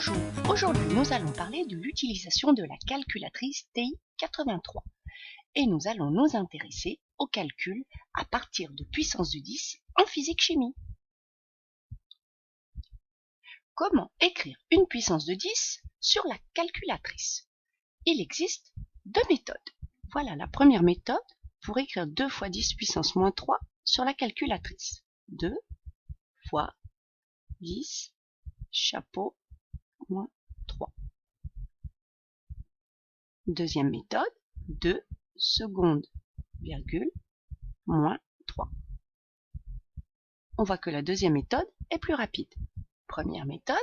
Bonjour, aujourd'hui nous allons parler de l'utilisation de la calculatrice TI-83 et nous allons nous intéresser au calcul à partir de puissance de 10 en physique-chimie. Comment écrire une puissance de 10 sur la calculatrice? Il existe deux méthodes. Voilà la première méthode pour écrire 2 fois 10 puissance moins 3 sur la calculatrice. 2 fois 10 chapeau moins 3. Deuxième méthode, 2 secondes, virgule, moins 3. On voit que la deuxième méthode est plus rapide. Première méthode,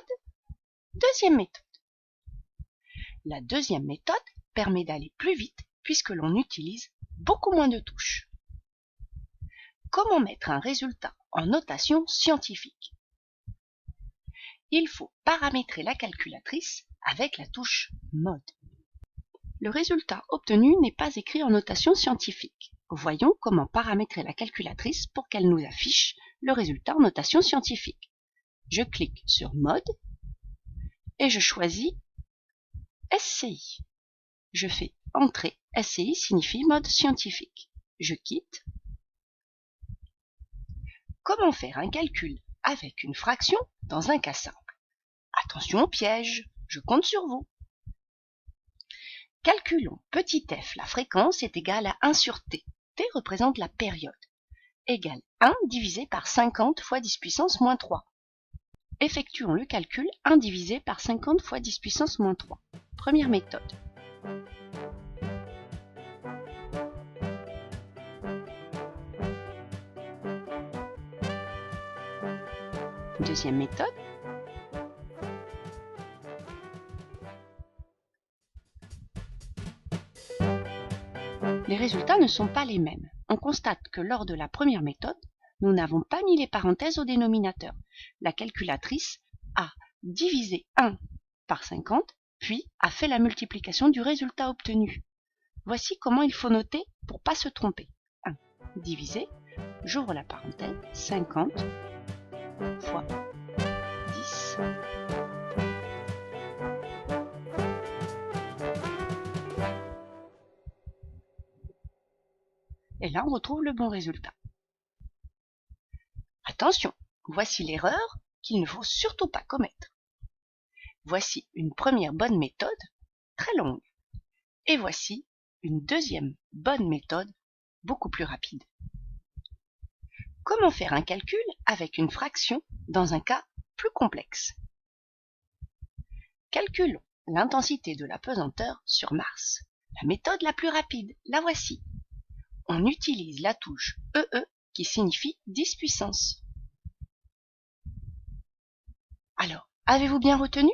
deuxième méthode. La deuxième méthode permet d'aller plus vite puisque l'on utilise beaucoup moins de touches. Comment mettre un résultat en notation scientifique? Il faut paramétrer la calculatrice avec la touche mode. Le résultat obtenu n'est pas écrit en notation scientifique. Voyons comment paramétrer la calculatrice pour qu'elle nous affiche le résultat en notation scientifique. Je clique sur mode et je choisis SCI. Je fais entrée. SCI signifie mode scientifique. Je quitte. Comment faire un calcul avec une fraction dans un cas simple? Attention au piège, je compte sur vous. Calculons petit f, la fréquence est égale à 1 sur t. T représente la période. Égale 1 divisé par 50 fois 10 puissance moins 3. Effectuons le calcul 1 divisé par 50 fois 10 puissance moins 3. Première méthode. Deuxième méthode. Les résultats ne sont pas les mêmes. On constate que lors de la première méthode, nous n'avons pas mis les parenthèses au dénominateur. La calculatrice a divisé 1 par 50, puis a fait la multiplication du résultat obtenu. Voici comment il faut noter pour ne pas se tromper. 1 divisé, j'ouvre la parenthèse, 50 fois 10. Et là, on retrouve le bon résultat. Attention, voici l'erreur qu'il ne faut surtout pas commettre. Voici une première bonne méthode, très longue. Et voici une deuxième bonne méthode, beaucoup plus rapide. Comment faire un calcul avec une fraction dans un cas plus complexe? Calculons l'intensité de la pesanteur sur Mars. La méthode la plus rapide, la voici. On utilise la touche EE qui signifie 10 puissance. Alors, avez-vous bien retenu?